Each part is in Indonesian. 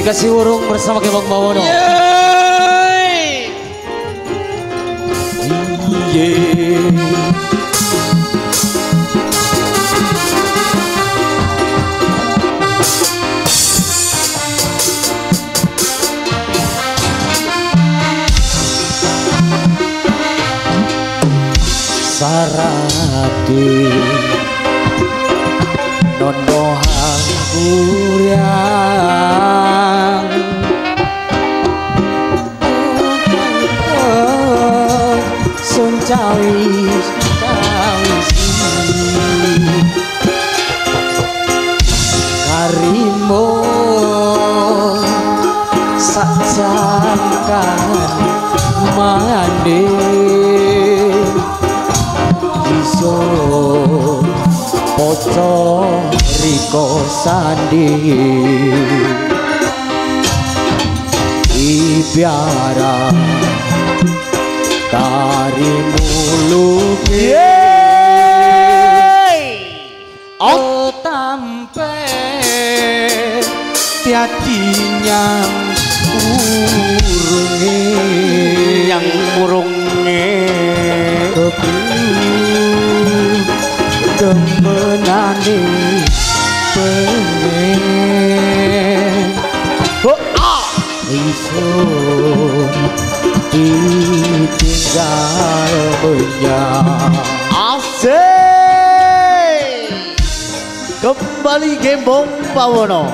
dikasih urung bersama Kebang Bawono. Sarati nondohang kuryang suncawi karimo sakjangkan mandi poco riko sandi ibiara karimuluki oh tampe tiati yang urunge demenane pengen isun ditinggal banyak asik kembali Gembong Bawono.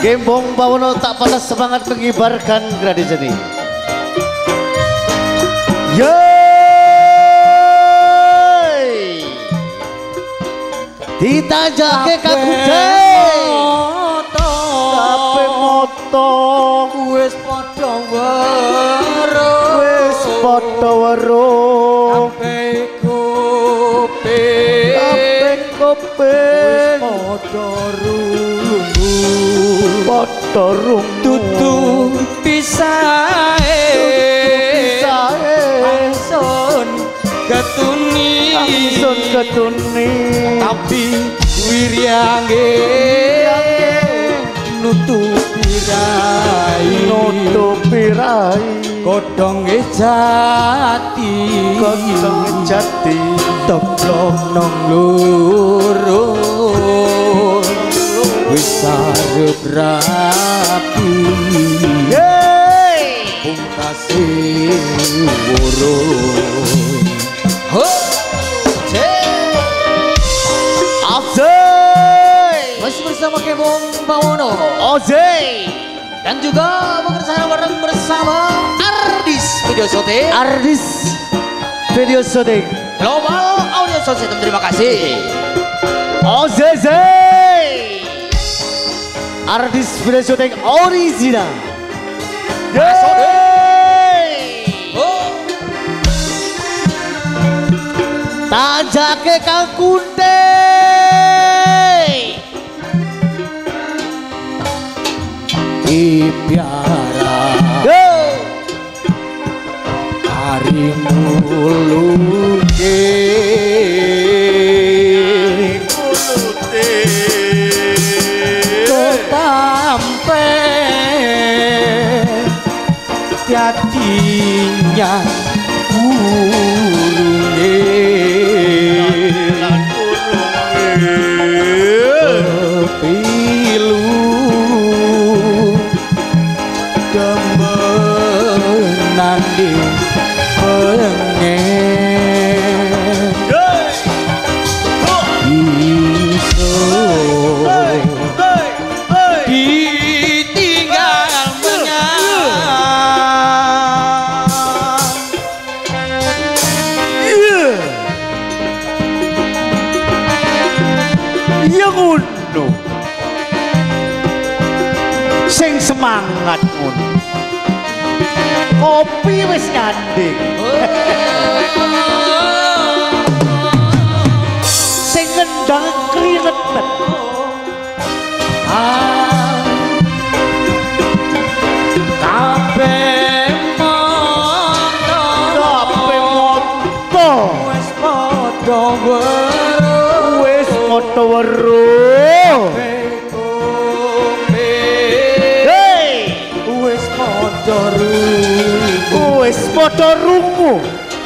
Gembong Bawono tak patah semangat mengibarkan gradasi ini. Ditajake kakudai tapi moto wis padha weruh kabeh kopeng padha rungu tutu pisahe angsun ketuni tapi wiryange nutupi rai kodhonge jati teplok nang lurung wis arep rapi pungkasi urung masih bersama Kebong Bawono dan juga bekerja bareng bersama Ardis Video Shooting Global Audio Sound System. Terima kasih Ardis Video Shooting original tajake kang kunte ibiara karimuluke ketampe tiatinya sing semangat ngono kopi wis nganding sing ngendang kringet kabeh moto wis padha weruh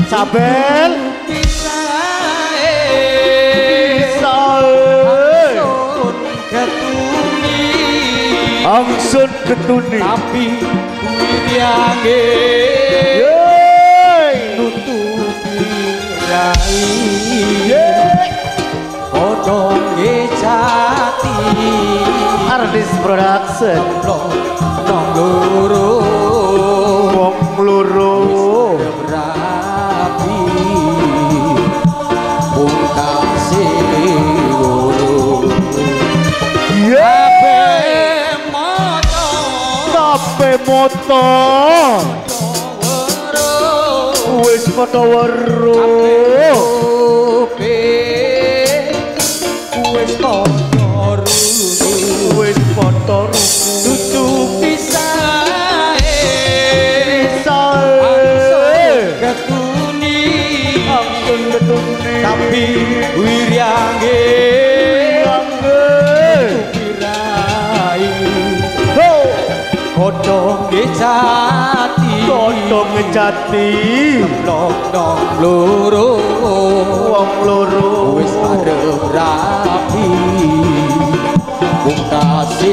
Sabel Angsun ketuni tapi wiryange nutupi rai podonge jati Artis Production nong loro wong loro berapi pungkasi loro kabeh moto wis padha weruh wis padha nutupi ketuni tapi wiryange pirai kodhonge jati nong loro wong loro wis arep rapi pungkasi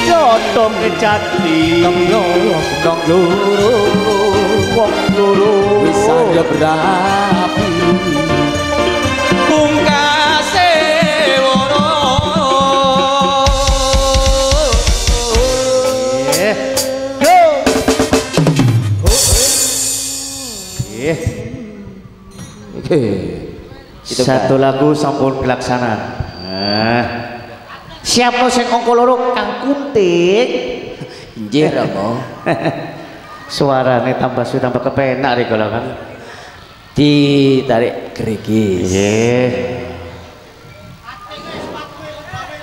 kodhonge jati nong loro wong loro wis arep rapi pungkasi satu lagu sampun pelaksanaan. Siap lo sing angka loro Kang Kuntik. Injih Ramo. Suarane tambah sudah tambah kepenak rek kalau kan. Ditarik gregis. Nggih.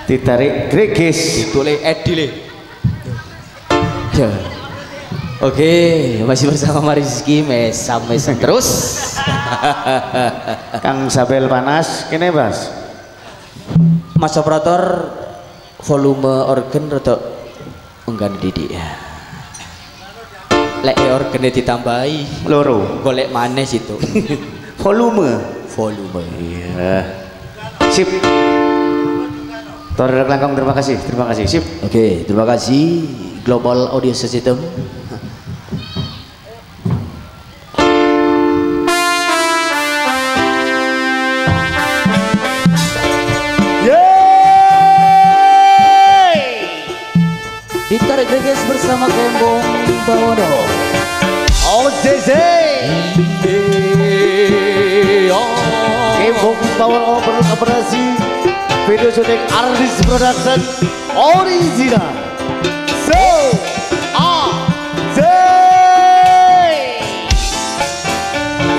Ditarik gregis. Ditule Edile. Ya. Oke, masih bersama Rizky mesam terus. Kang Sabel panas, kene Mas. Mas operator volume organ rada enggan didik ya. Lek organnya ditambahi Loro. golek manis itu. Volume. Iya. Sip. Tor Langkong terima kasih. Sip. Oke, terima kasih Global Audio System. Ditarik gregis bersama Gembong Bawono. OZZ. Gembong Bawono beroperasi video syuting Artis Production original.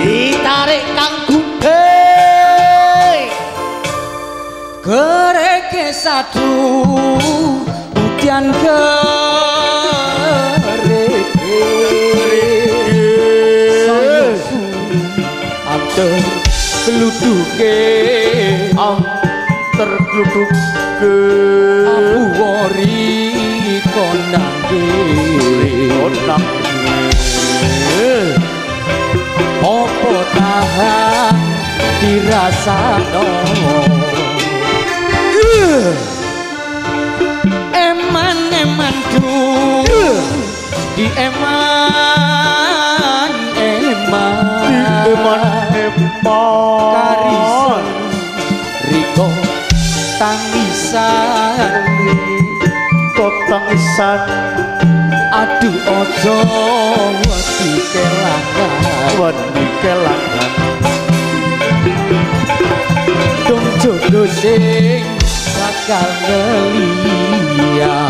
Ditarik Kang Kuntik. Gereke satu udian gereke sayosu anter keluduke abu wori konangke opo tahan dirasano eman di eman karisan riko tangisan aduh ojo wedi kelangan dong jodoh sing bakal ngeliat.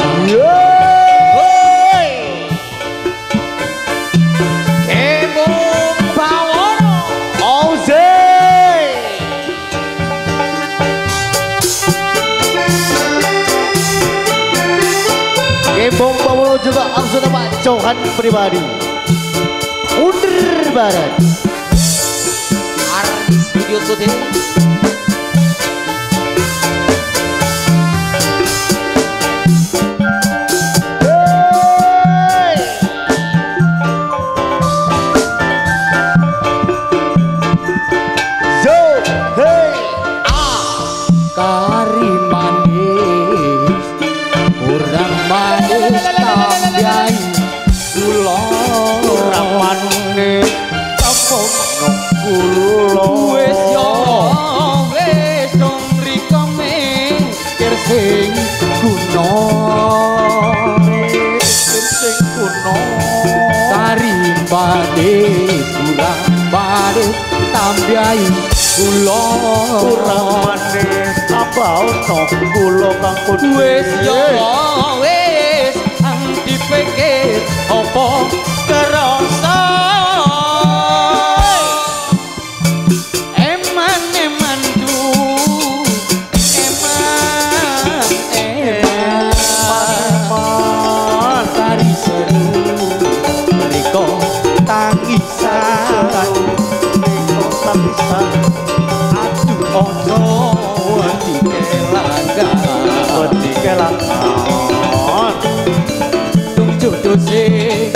Gembong Bawono OZ. Gembong Bawono juga langsung nama Johan pribadi Undur Barat Artis video syuting. manis tambiai kula kurang manis apa ono kula kang kudu wis yo wis dipikir apa kerasa eman du eman tari seru mriko tangisan aduh ojo wedi kelangan jodoh sing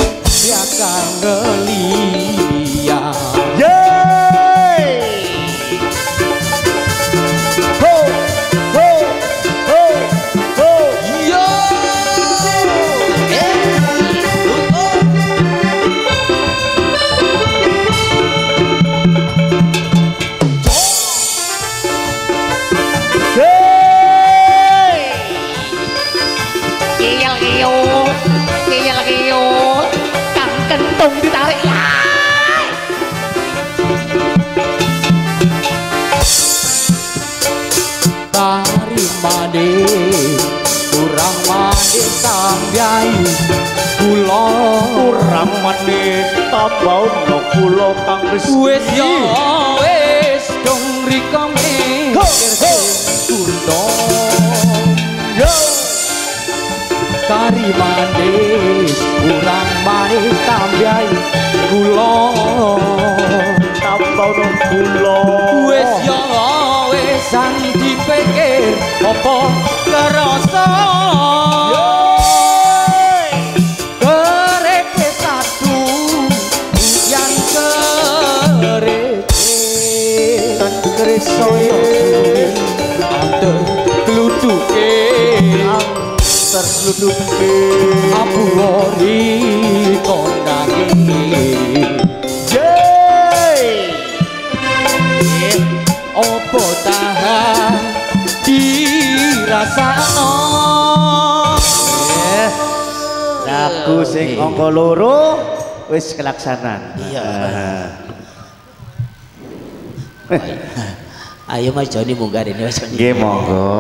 akan ngelia yeay ho ho ho ho yo kang kentung ditarik tari manis kurang manis sambyai kula kurang manis tambah ono kula kang wis yo wis dong rika mikir kundo yo kari manis kurang manis tambiai kula tambah ono kula wis yo wis sang dipikir apa kerasa kereke satu yang kereke ten kresoyo anter kluduke terluduke abu ori kondangi yeay opo tahan dirasakno lagu sing angka loro wis kelaksanan iya ayo Mas Joni munggah ini Mas Joni nggih monggo